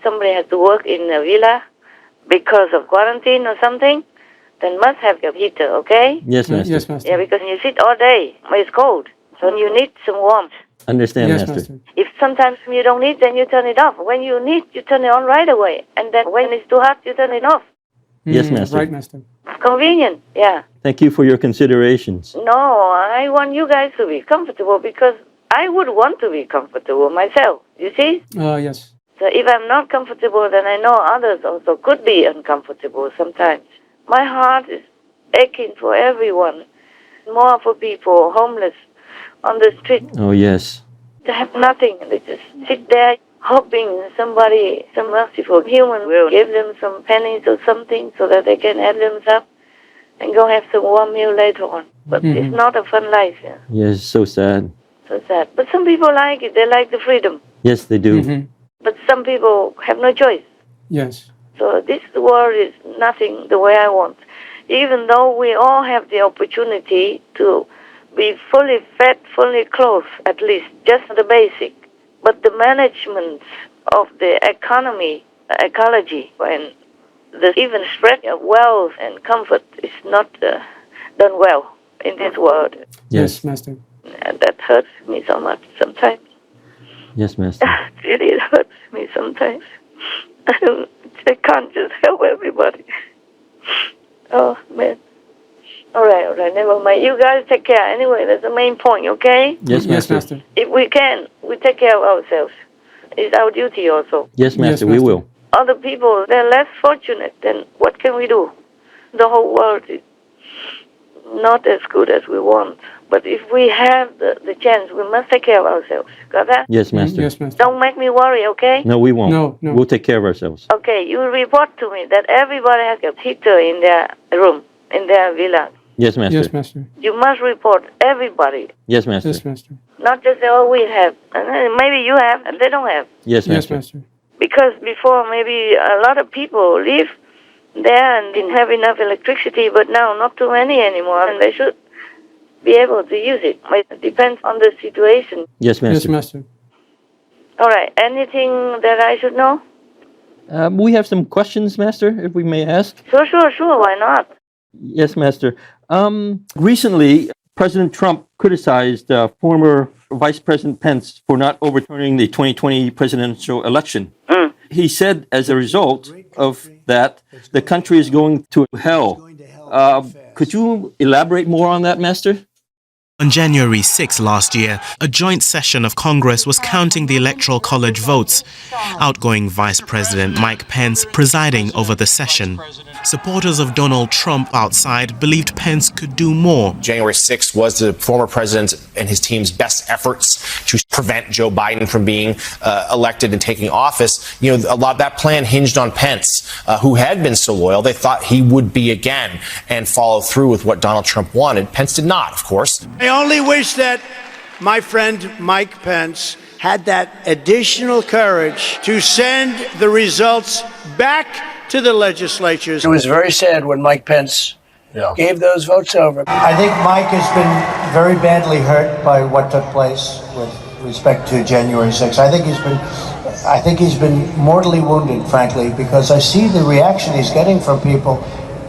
somebody has to work in a villa because of quarantine or something, then must have a heater, okay? Yes, Master. Yes, Master. Yeah, because you sit all day, it's cold, so you need some warmth. Understand, Yes, Master. If sometimes you don't need, then you turn it off. When you need, you turn it on right away. And then when it's too hot, you turn it off. Yes, Master. Right, Master. Convenient, yeah. Thank you for your considerations. No, I want you guys to be comfortable because I would want to be comfortable myself, you see? Yes. So if I'm not comfortable, then I know others also could be uncomfortable sometimes. My heart is aching for everyone, more for people homeless on the street. Oh, yes. They have nothing. They just sit there hoping somebody, some merciful human will give them some pennies or something so that they can add them up and go have some warm meal later on. But it's not a fun life. Yeah. Yes, so sad. So sad. But some people like it. They like the freedom. Yes, they do. But some people have no choice. Yes. So this world is nothing the way I want. Even though we all have the opportunity to be fully fed, fully clothed, at least, just the basic. But the management of the economy, ecology, and the even spread of wealth and comfort is not done well in this world. Yes, Master. And that hurts me so much sometimes. Yes, Master. Really, it hurts me sometimes. I can't just help everybody. Oh, man. All right, never mind. You guys take care. Anyway, that's the main point, okay? Yes, Master. Yes, Master. If we can, we take care of ourselves. It's our duty also. Yes, Master, we Master. will. Other people, they're less fortunate, then what can we do? The whole world is not as good as we want. But if we have the chance, we must take care of ourselves. Got that? Yes, Master. Yes, Master. Don't make me worry, okay? No, we won't. No. We'll take care of ourselves. Okay, you report to me that everybody has a heater in their room, in their villa. Yes, Master. Yes, Master. You must report everybody. Yes, Master. Yes, Master. Not just say, oh, we have. And maybe you have, and they don't have. Yes, Yes, Master. Master. Because before, maybe a lot of people live there and didn't have enough electricity, but now not too many anymore, and they should be able to use it. It depends on the situation. Yes, Master. Yes, Master. All right, anything that I should know? We have some questions, Master, if we may ask. Sure, why not? Yes, Master. Recently, President Trump criticized former Vice President Pence for not overturning the 2020 presidential election. He said, as a result of that, the country is going to hell. Could you elaborate more on that, Master? On January 6 last year, a joint session of Congress was counting the Electoral College votes. Outgoing Vice President Mike Pence presiding over the session. Supporters of Donald Trump outside believed Pence could do more. January 6th was the former president and his team's best efforts to prevent Joe Biden from being elected and taking office. You know, a lot of that plan hinged on Pence, who had been so loyal. They thought he would be again and follow through with what Donald Trump wanted. Pence did not, of course. I only wish that my friend Mike Pence had that additional courage to send the results back to the legislatures. It was very sad when Mike Pence gave those votes over. I think Mike has been very badly hurt by what took place with respect to January 6th. I think he's been mortally wounded, frankly, because I see the reaction he's getting from people.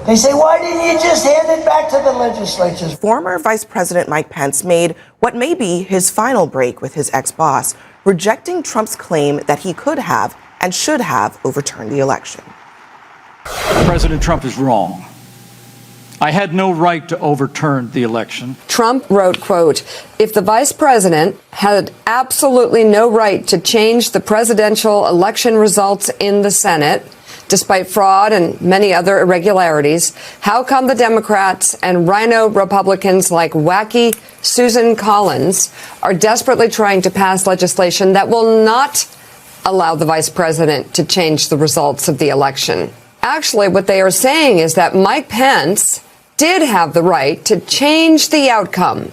They say, why didn't you just hand it back to the legislatures? Former Vice President Mike Pence made what may be his final break with his ex-boss, rejecting Trump's claim that he could have and should have overturned the election. President Trump is wrong. I had no right to overturn the election. Trump wrote, quote, if the vice president had absolutely no right to change the presidential election results in the Senate, despite fraud and many other irregularities, how come the Democrats and rhino Republicans like wacky Susan Collins are desperately trying to pass legislation that will not allow the vice president to change the results of the election? Actually, what they are saying is that Mike Pence did have the right to change the outcome,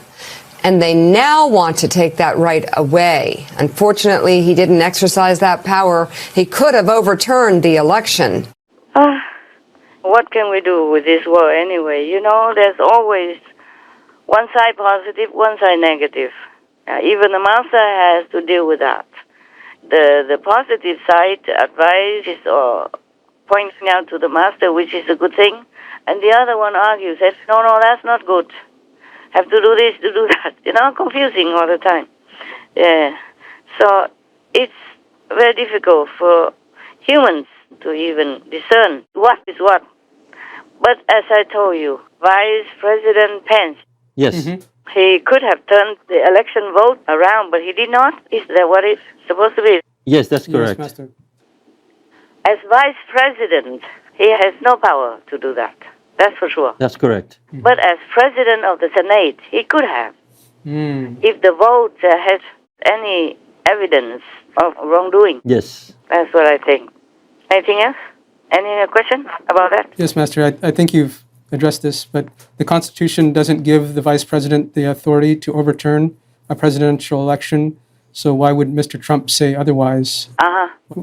and they now want to take that right away. Unfortunately, he didn't exercise that power. He could have overturned the election. What can we do with this war anyway? You know, there's always one side positive, one side negative. Even the master has to deal with that. the positive side advice or pointing out to the master, which is a good thing, and the other one argues that no, that's not good. Have to do this, to do that. Confusing all the time. Yeah. So it's very difficult for humans to even discern what is what. But as I told you, Vice President Pence, Yes. he could have turned the election vote around, but he did not. Is that what it's supposed to be? Yes, that's correct. Yes, Master. As Vice President, he has no power to do that. That's for sure. That's correct. But as President of the Senate, he could have. If the vote has any evidence of wrongdoing. Yes. That's what I think. Anything else? Any question about that? Yes, Master. I think you've addressed this, but the Constitution doesn't give the Vice President the authority to overturn a presidential election. So why would Mr. Trump say otherwise?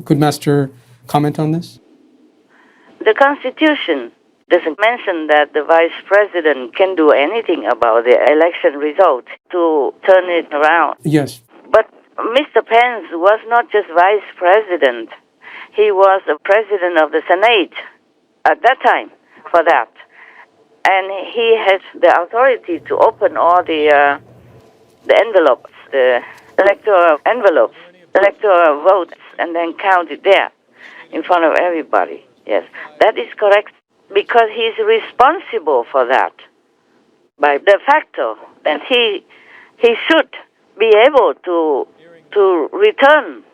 Could Master comment on this? The Constitution doesn't mention that the Vice President can do anything about the election result to turn it around. Yes. But Mr. Pence was not just Vice President. He was the President of the Senate at that time for that. And he has the authority to open all the envelopes, the electoral envelopes, electoral votes, and then count it there in front of everybody. Yes, that is correct, because he's responsible for that by de facto, and he should be able to return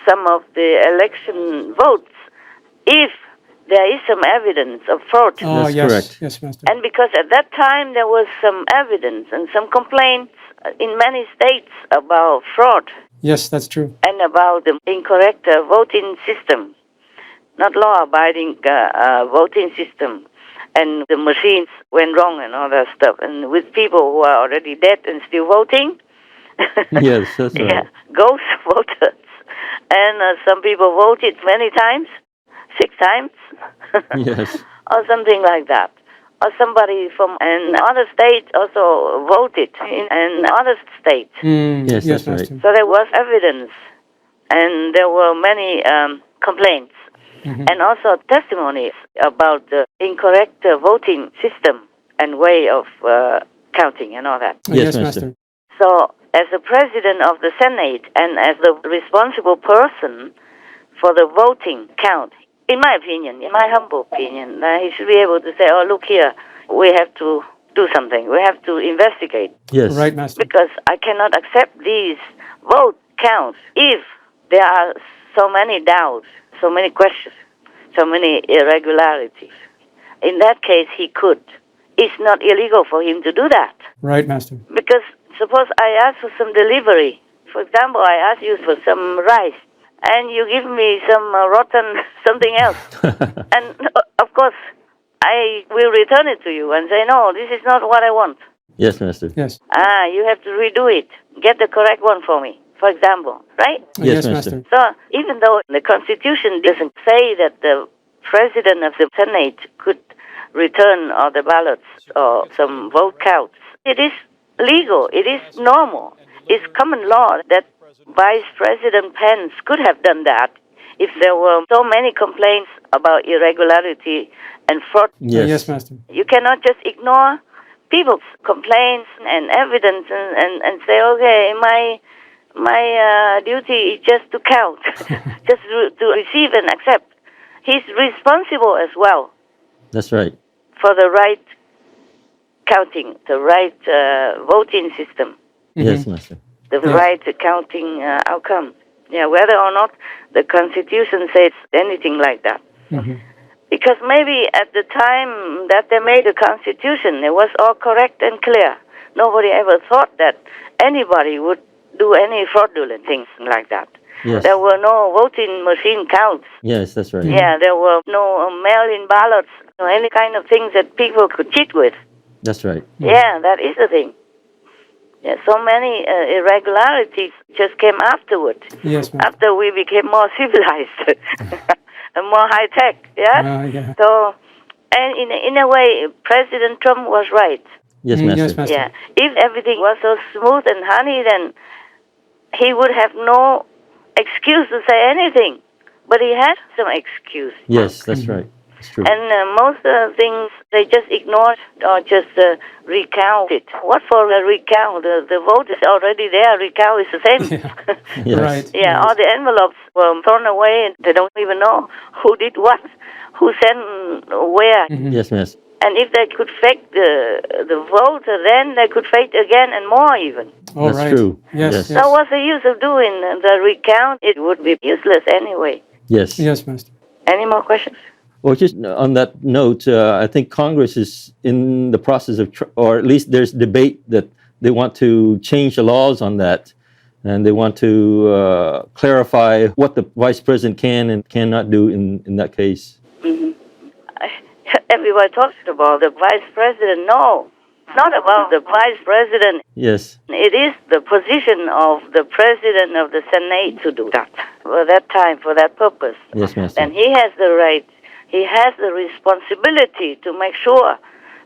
some of the election votes if there is some evidence of fraud. Oh, That's yes. correct. Yes, Master. And because at that time there was some evidence and some complaints in many states about fraud Yes, that's true. and about the incorrect voting system, not law-abiding voting system. And the machines went wrong and all that stuff. And with people who are already dead and still voting. Yes, that's right. Yeah, ghost voters. And some people voted many times, 6 times. Yes. Or something like that. Or somebody from another state also voted in another state. Yes, yes, that's right. Master. So there was evidence. And there were many complaints. And also testimonies about the incorrect voting system and way of counting and all that. Yes, Yes, Master. So, as the President of the Senate and as the responsible person for the voting count, in my opinion, in my humble opinion, he should be able to say, oh, look here, we have to do something. We have to investigate. Yes. Right, Master. Because I cannot accept these vote counts if there are so many doubts, so many questions, so many irregularities. In that case, he could. It's not illegal for him to do that. Right, Master. Because suppose I ask for some delivery. For example, I ask you for some rice, and you give me some rotten something else. And, of course, I will return it to you and say, no, this is not what I want. Yes, Master. Yes. You have to redo it. Get the correct one for me, for example, right? Yes, Yes, Master. Master. So even though the Constitution doesn't say that the President of the Senate could return all the ballots or some vote counts, it is legal. It is normal. It's common law that Vice President Pence could have done that if there were so many complaints about irregularity and fraud. Yes. Yes, Master. You cannot just ignore people's complaints and evidence and say, okay, my duty is just to count, just to receive and accept. He's responsible as well That's right. for the right counting, the right voting system, Yes, Master. the right counting outcome. Yeah, whether or not the Constitution says anything like that. Because maybe at the time that they made the Constitution, it was all correct and clear. Nobody ever thought that anybody would do any fraudulent things like that. Yes. There were no voting machine counts. Yes, that's right. Yeah, there were no mail-in ballots, or any kind of things that people could cheat with. That's right. Yeah, that is the thing. Yeah, so many irregularities just came afterward. Yes, Master. After we became more civilized and more high-tech, yeah? Yeah. So, and in a way, President Trump was right. Yes, Master. Yes, Master. Yeah, if everything was so smooth and honey, then he would have no excuse to say anything, but he had some excuse. Yes, that's right. It's true. And most things they just ignored or just recount it. What for a recount? The vote is already there. Recount is the same. Yes. Right. Yeah, all the envelopes were thrown away, and they don't even know who did what, who sent where. Yes, miss. And if they could fake the vote, then they could fake again and more even. Oh, That's right. true. Yes. Yes. Yes. So what's the use of doing the recount? It would be useless anyway. Yes. Yes, Master. Any more questions? Well, just on that note, I think Congress is in the process of, or at least there's debate that they want to change the laws on that, and they want to clarify what the vice president can and cannot do in that case. Everybody talks about the vice president. No, it's not about the vice president. Yes. It is the position of the president of the Senate to do that for that time, for that purpose. Yes, Master. And he has the right, he has the responsibility to make sure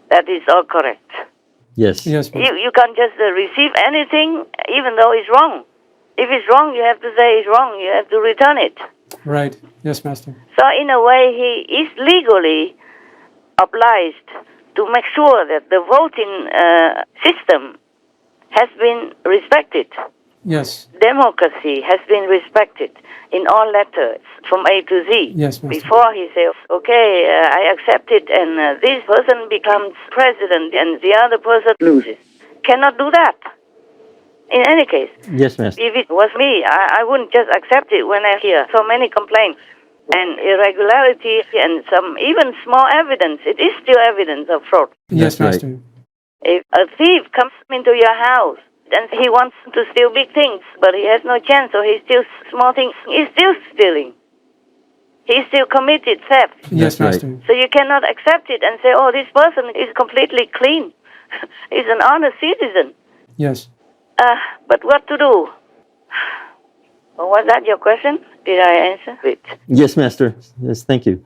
that it's all correct. Yes. Yes, Master. You can't just receive anything even though it's wrong. If it's wrong, you have to say it's wrong. You have to return it. Right. Yes, Master. So in a way, he is legally obliged to make sure that the voting system has been respected. Yes. Democracy has been respected in all letters from A to Z. Yes, Master. Before he says, okay, I accept it, and this person becomes president and the other person loses. Cannot do that. In any case, Yes, Master. if it was me, I wouldn't just accept it when I hear so many complaints and irregularity and some even small evidence. It is still evidence of fraud. Yes, That's right. Master. If a thief comes into your house and he wants to steal big things, but he has no chance, so he steals small things, he's still stealing. He still committed theft. Yes, That's right. Master. So you cannot accept it and say, oh, this person is completely clean. He's an honest citizen. Yes. But what to do? Was that your question? Did I answer it? Yes, Master. Yes, thank you.